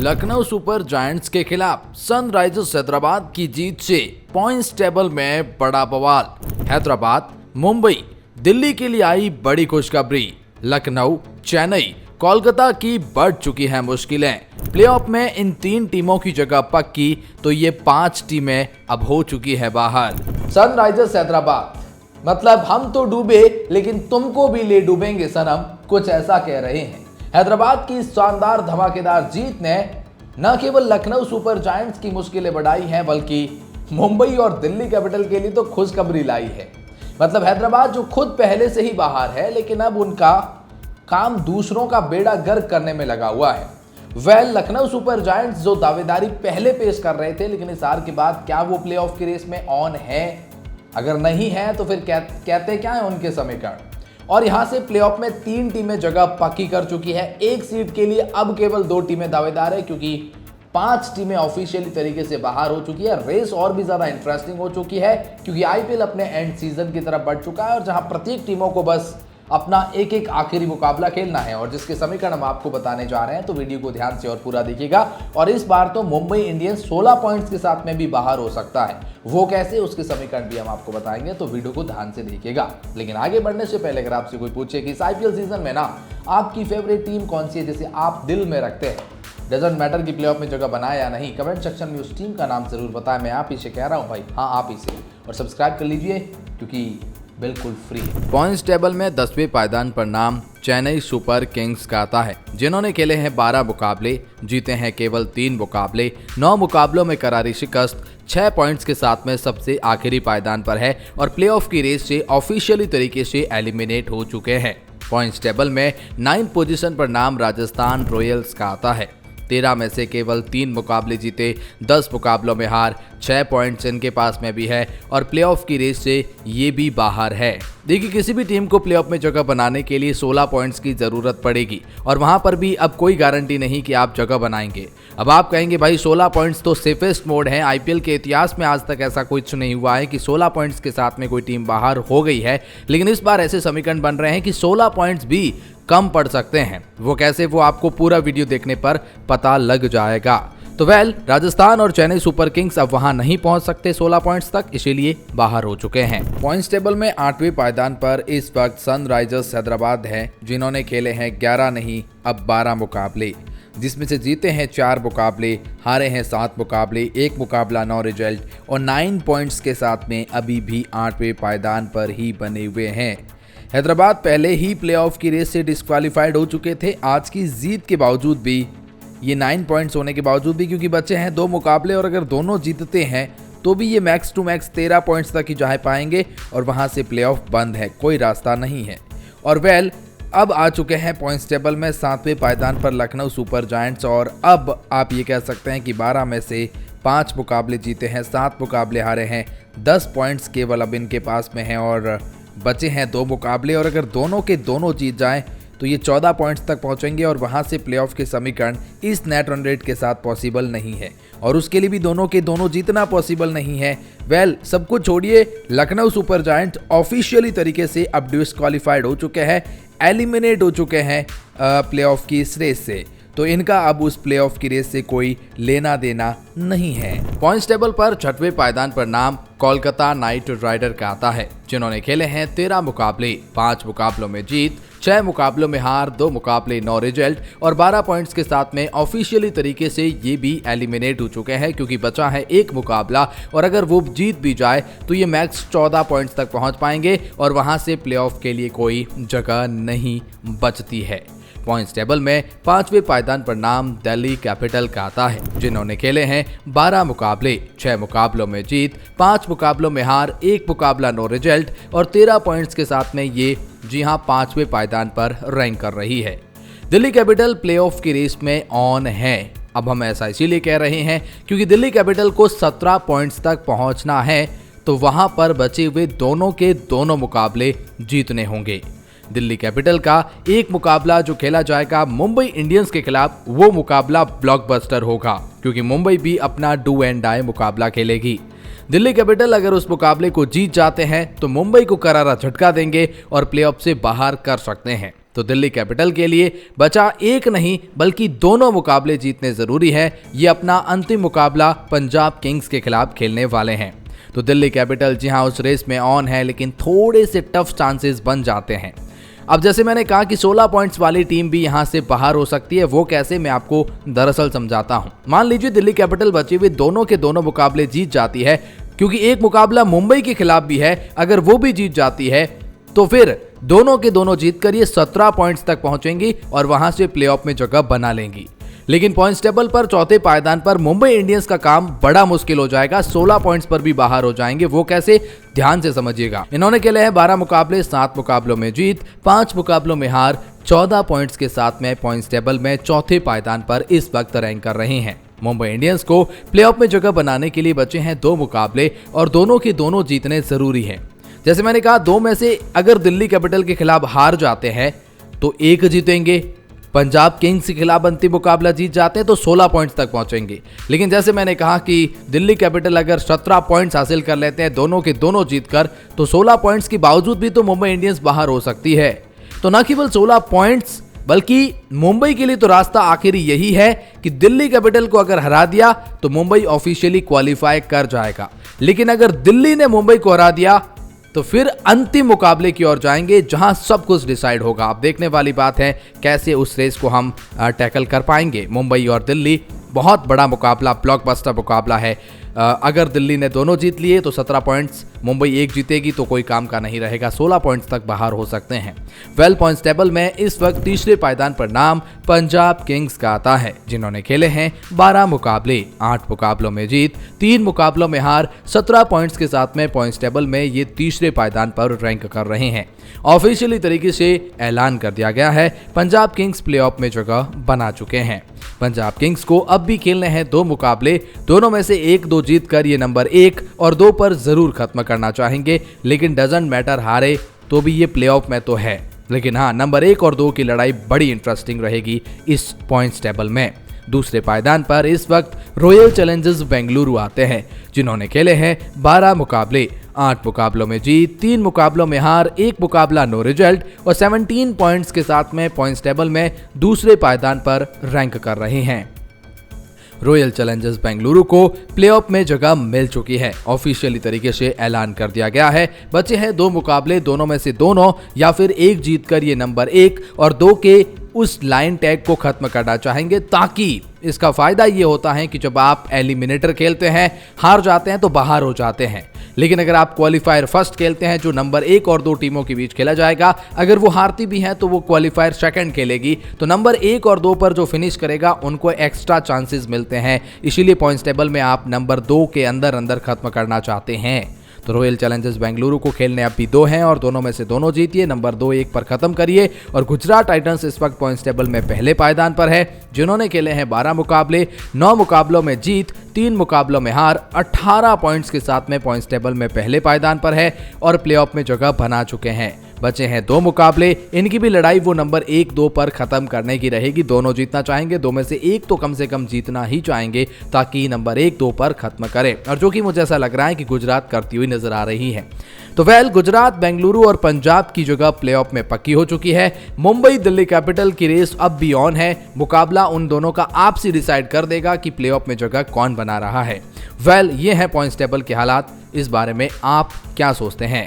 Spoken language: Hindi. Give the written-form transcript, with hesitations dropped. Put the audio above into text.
लखनऊ सुपर जायंट्स के खिलाफ सनराइजर्स हैदराबाद की जीत से पॉइंट्स टेबल में बड़ा बवाल। हैदराबाद, मुंबई, दिल्ली के लिए आई बड़ी खुशखबरी। लखनऊ, चेन्नई, कोलकाता की बढ़ चुकी है मुश्किलें। प्लेऑफ में इन 3 टीमों की जगह पक्की, तो ये 5 टीमें अब हो चुकी है बाहर। सनराइजर्स हैदराबाद मतलब हम तो डूबे लेकिन तुमको भी ले डूबेंगे सनम, कुछ ऐसा कह रहे हैं। हैदराबाद की शानदार धमाकेदार जीत ने न केवल लखनऊ सुपर जायंट्स की मुश्किलें बढ़ाई हैं, बल्कि मुंबई और दिल्ली कैपिटल के लिए तो खुशखबरी लाई है। मतलब हैदराबाद जो खुद पहले से ही बाहर है, लेकिन अब उनका काम दूसरों का बेड़ा गर्क करने में लगा हुआ है। लखनऊ सुपर जायंट्स जो दावेदारी पहले पेश कर रहे थे, लेकिन इस हार के बाद क्या वो प्लेऑफ की रेस में ऑन है? अगर नहीं है तो फिर कहते क्या है उनके समीकरण। और यहां से प्लेऑफ में 3 टीमें जगह पक्की कर चुकी है। एक सीट के लिए अब केवल 2 टीमें दावेदार है, क्योंकि 5 टीमें ऑफिशियली तरीके से बाहर हो चुकी है। रेस और भी ज्यादा इंटरेस्टिंग हो चुकी है, क्योंकि आईपीएल अपने एंड सीजन की तरफ बढ़ चुका है और जहां प्रत्येक टीमों को बस अपना एक आखिरी मुकाबला खेलना है, और जिसके समीकरण हम आपको बताने जा रहे हैं, तो वीडियो को ध्यान से और पूरा देखिएगा। और इस बार तो मुंबई इंडियंस 16 पॉइंट्स के साथ में भी बाहर हो सकता है। वो कैसे, उसके समीकरण भी हम आपको बताएंगे, तो वीडियो को ध्यान से देखिएगा। लेकिन आगे बढ़ने से पहले अगर आपसे कोई पूछे कि इस आईपीएल सीजन में ना आपकी फेवरेट टीम कौन सी है, जिसे आप दिल में रखते हैं, डजंट मैटर कि प्लेऑफ में जगह बनाए या नहीं, कमेंट सेक्शन में उस टीम का नाम जरूर बताएं। मैं आप ही से कह रहा हूं भाई, हाँ आप ही से, और सब्सक्राइब कर लीजिए क्योंकि बिल्कुल फ्री है। पॉइंट्स टेबल में 10वें पायदान पर नाम चेन्नई सुपर किंग्स का आता है, जिन्होंने खेले हैं 12 मुकाबले, जीते हैं केवल 3 मुकाबले, 9 मुकाबलों में करारी शिकस्त, 6 पॉइंट्स के साथ में सबसे आखिरी पायदान पर है और प्लेऑफ की रेस से ऑफिशियली तरीके से एलिमिनेट हो चुके हैं। पॉइंट्स टेबल में 9th पोजीशन पर नाम राजस्थान रॉयल्स का आता है। 13 में से केवल 3 मुकाबले जीते, 10 मुकाबलों में हार, 6 पॉइंट्स इनके पास में भी है और प्लेऑफ की रेस से ये भी बाहर है। देखिए, किसी भी टीम को प्लेऑफ में जगह बनाने के लिए 16 पॉइंट्स की जरूरत पड़ेगी, और वहां पर भी अब कोई गारंटी नहीं कि आप जगह बनाएंगे। अब आप कहेंगे भाई 16 पॉइंट्स तो सेफेस्ट मोड है, आईपीएल के इतिहास में आज तक ऐसा कुछ नहीं हुआ है कि 16 पॉइंट्स के साथ में कोई टीम बाहर हो गई है। लेकिन इस बार ऐसे समीकरण बन रहे हैं कि 16 पॉइंट्स भी कम पड़ सकते हैं। वो कैसे, वो आपको पूरा वीडियो देखने पर पता लग जाएगा। तो राजस्थान और चेन्नई सुपर किंग्स अब वहां नहीं पहुंच सकते 16 पॉइंट्स तक, इसीलिए बाहर हो चुके हैं। पॉइंट्स टेबल में 8वें पायदान पर इस वक्त सनराइजर्स हैदराबाद है, जिन्होंने खेले हैं 11 नहीं अब 12 मुकाबले, जिसमें से जीते हैं 4 मुकाबले, हारे हैं 7 मुकाबले, 1 मुकाबला 9 रिजल्ट और 9 पॉइंट्स के साथ में अभी भी 8वें पायदान पर ही बने हुए हैं। हैदराबाद पहले ही प्लेऑफ की रेस से डिस्क्वालीफाइड हो चुके थे। आज की जीत के बावजूद भी, ये 9 पॉइंट्स होने के बावजूद भी, क्योंकि बचे हैं 2 मुकाबले और अगर दोनों जीतते हैं तो भी ये मैक्स टू मैक्स 13 पॉइंट्स तक ही जा पाएंगे और वहां से प्लेऑफ बंद है, कोई रास्ता नहीं है। और अब आ चुके हैं पॉइंट्स टेबल में 7वें पायदान पर लखनऊ सुपर जायंट्स, और अब आप ये कह सकते हैं कि 12 में से 5 मुकाबले जीते हैं, 7 मुकाबले हारे हैं, 10 पॉइंट्स केवल अब इनके पास में हैं और बचे हैं 2 मुकाबले, और अगर दोनों के दोनों जीत जाएं तो ये 14 पॉइंट्स तक पहुंचेंगे और वहां से प्लेऑफ के समीकरण इस नेट रन रेट के साथ पॉसिबल नहीं है, और उसके लिए भी दोनों के दोनों जीतना पॉसिबल नहीं है। सब कुछ छोड़िए, लखनऊ सुपर जायंट ऑफिशियली तरीके से अब डिस्क्वालीफाइड हो चुके हैं, एलिमिनेट हो चुके हैं प्लेऑफ की इस रेस से, तो इनका अब उस प्लेऑफ की रेस से कोई लेना देना नहीं है। पॉइंट्स टेबल पर 6वें पायदान पर नाम कोलकाता नाइट राइडर का आता है, जिन्होंने खेले हैं 13 मुकाबले, 5 मुकाबलों में जीत, 6 मुकाबलों में हार, 2 मुकाबले 9 रिजल्ट और 12 पॉइंट्स के साथ में ऑफिशियली तरीके से ये भी एलिमिनेट हो चुके हैं, क्योंकि बचा है 1 मुकाबला और अगर वो जीत भी जाए तो ये मैक्स 14 पॉइंट्स तक पहुंच पाएंगे और वहां से प्लेऑफ के लिए कोई जगह नहीं बचती है। पॉइंट्स टेबल में 5वें पायदान पर नाम दिल्ली कैपिटल का आता है, जिन्होंने खेले हैं 12 मुकाबले, 6 मुकाबलों में जीत, 5 मुकाबलों में हार, 1 मुकाबला 9 रिजल्ट और 13 पॉइंट्स के साथ में ये 5वें पायदान पर रैंक कर रही है। दिल्ली कैपिटल प्लेऑफ की रेस में ऑन है। अब हम ऐसा इसीलिए कह रहे हैं क्योंकि दिल्ली कैपिटल को 17 पॉइंट्स तक पहुंचना है, तो वहां पर बचे हुए दोनों के दोनों मुकाबले जीतने होंगे। दिल्ली कैपिटल का एक मुकाबला जो खेला जाएगा मुंबई इंडियंस के खिलाफ, वो मुकाबला ब्लॉकबस्टर होगा, क्योंकि मुंबई भी अपना डू एंड डाई मुकाबला खेलेगी। दिल्ली कैपिटल अगर उस मुकाबले को जीत जाते हैं तो मुंबई को करारा झटका देंगे और प्लेऑफ से बाहर कर सकते हैं। तो दिल्ली कैपिटल के लिए बचा एक नहीं बल्कि दोनों मुकाबले जीतने जरूरी है। ये अपना अंतिम मुकाबला पंजाब किंग्स के खिलाफ खेलने वाले हैं। तो दिल्ली कैपिटल जी हाँ उस रेस में ऑन है, लेकिन थोड़े से टफ चांसेस बन जाते हैं। अब जैसे मैंने कहा कि 16 पॉइंट्स वाली टीम भी यहां से बाहर हो सकती है। वो कैसे, मैं आपको दरअसल समझाता हूं। मान लीजिए दिल्ली कैपिटल बची हुई दोनों के दोनों मुकाबले जीत जाती है, क्योंकि एक मुकाबला मुंबई के खिलाफ भी है। अगर वो भी जीत जाती है तो फिर दोनों के दोनों जीतकर ये 17 पॉइंट्स तक पहुंचेंगी और वहां से प्लेऑफ में जगह बना लेंगी। लेकिन पॉइंट्स टेबल पर चौथे पायदान पर मुंबई इंडियंस का काम बड़ा मुश्किल हो जाएगा। 16 पॉइंट्स पर भी बाहर हो जाएंगे। वो कैसे, ध्यान से समझिएगा। इन्होंने खेले हैं 12 मुकाबले, 7 मुकाबलों में जीत, 5 मुकाबलों में हार, 14 पॉइंट्स के साथ में पॉइंट्स टेबल में चौथे पायदान पर इस वक्त रैंक कर रहे हैं। मुंबई इंडियंस को प्लेऑफ में जगह बनाने के लिए बचे हैं 2 मुकाबले और दोनों के दोनों जीतने जरूरी हैं। जैसे मैंने कहा, 2 में से अगर दिल्ली कैपिटल के खिलाफ हार जाते हैं तो 1 जीतेंगे। पंजाब किंग्स के खिलाफ अंतिम मुकाबला जीत जाते हैं तो 16 पॉइंट्स तक पहुंचेंगे। लेकिन जैसे मैंने कहा कि दिल्ली कैपिटल अगर 17 पॉइंट्स हासिल कर लेते हैं दोनों के दोनों जीतकर, तो 16 पॉइंट्स के बावजूद भी तो मुंबई इंडियंस बाहर हो सकती है। तो न केवल 16 पॉइंट्स बल्कि मुंबई के लिए तो रास्ता आखिर यही है कि दिल्ली कैपिटल को अगर हरा दिया तो मुंबई ऑफिशियली क्वालिफाई कर जाएगा। लेकिन अगर दिल्ली ने मुंबई को हरा दिया तो फिर अंतिम मुकाबले की ओर जाएंगे, जहां सब कुछ डिसाइड होगा। अब देखने वाली बात है कैसे उस रेस को हम टैकल कर पाएंगे। मुंबई और दिल्ली बहुत बड़ा मुकाबला, ब्लॉकबस्टर मुकाबला है। अगर दिल्ली ने दोनों जीत लिए तो 17 पॉइंट्स, मुंबई 1 जीतेगी तो कोई काम का नहीं रहेगा, 16 पॉइंट्स तक बाहर हो सकते हैं। वेल, पॉइंट्स टेबल में इस वक्त तीसरे पायदान पर नाम पंजाब किंग्स का आता है, जिन्होंने खेले हैं 12 मुकाबले, 8 मुकाबलों में जीत, 3 मुकाबलों में हार, 17 पॉइंट्स के साथ में पॉइंट्स टेबल में ये तीसरे पायदान पर रैंक कर रहे हैं। ऑफिशियली तरीके से ऐलान कर दिया गया है, पंजाब किंग्स प्लेऑफ में जगह बना चुके हैं। पंजाब किंग्स को अब भी खेलने हैं 2 मुकाबले, दोनों में से 1-2 जीतकर ये नंबर 1 और 2 पर जरूर खत्म करना चाहेंगे। लेकिन डजंट मैटर, हारे तो भी ये प्लेऑफ में तो है। लेकिन हाँ, नंबर 1 और 2 की लड़ाई बड़ी इंटरेस्टिंग रहेगी इस पॉइंट्स टेबल में। दूसरे पायदान पर इस वक्त रॉयल चैलेंजर्स बेंगलुरु आते हैं, जिन्होंने खेले हैं 12 मुकाबले, 8 मुकाबलों में जीत, 3 मुकाबलों में हार, 1 मुकाबला नो रिजल्ट और 17 पॉइंट्स के साथ में पॉइंट्स टेबल में दूसरे पायदान पर रैंक कर रहे हैं। रॉयल चैलेंजर्स बेंगलुरु को प्लेऑफ में जगह मिल चुकी है, ऑफिशियली तरीके से ऐलान कर दिया गया है। बचे हैं 2 मुकाबले, दोनों में से दोनों या फिर 1 जीतकर ये नंबर 1 और 2 के उस लाइन टैग को खत्म करना चाहेंगे, ताकि इसका फायदा ये होता है कि जब आप एलिमिनेटर खेलते हैं, हार जाते हैं तो बाहर हो जाते हैं। लेकिन अगर आप क्वालिफायर फर्स्ट खेलते हैं, जो नंबर 1 और 2 टीमों के बीच खेला जाएगा, अगर वो हारती भी हैं तो वो क्वालिफायर सेकंड खेलेगी, तो नंबर 1 और 2 पर जो फिनिश करेगा उनको एक्स्ट्रा चांसेस मिलते हैं। इसीलिए पॉइंट्स टेबल में आप नंबर 2 के अंदर खत्म करना चाहते हैं। तो रॉयल चैलेंजर्स बेंगलुरु को खेलने अब भी 2 हैं और दोनों में से दोनों जीतिए, नंबर 2-1 पर खत्म करिए। और गुजरात टाइटंस इस वक्त पॉइंट्स टेबल में पहले पायदान पर है, जिन्होंने खेले हैं 12 मुकाबले, 9 मुकाबलों में जीत, 3 मुकाबलों में हार, 18 पॉइंट्स के साथ में पॉइंट्स टेबल में पहले पायदान पर है और प्लेऑफ में जगह बना चुके हैं। बचे हैं 2 मुकाबले, इनकी भी लड़ाई वो नंबर 1-2 पर खत्म करने की रहेगी। दोनों जीतना चाहेंगे, 2 में से 1 तो कम से कम जीतना ही चाहेंगे, ताकि नंबर 1-2 पर खत्म करें, और जो कि मुझे ऐसा लग रहा है कि गुजरात करती हुई नजर आ रही है। तो वेल, गुजरात, बेंगलुरु और पंजाब की जगह प्लेऑफ में पक्की हो चुकी है। मुंबई दिल्ली कैपिटल की रेस अब भी ऑन है। मुकाबला उन दोनों का आपसी डिसाइड कर देगा कि प्लेऑफ में जगह कौन बना रहा है। वेल, ये है पॉइंट्स टेबल के हालात। इस बारे में आप क्या सोचते हैं?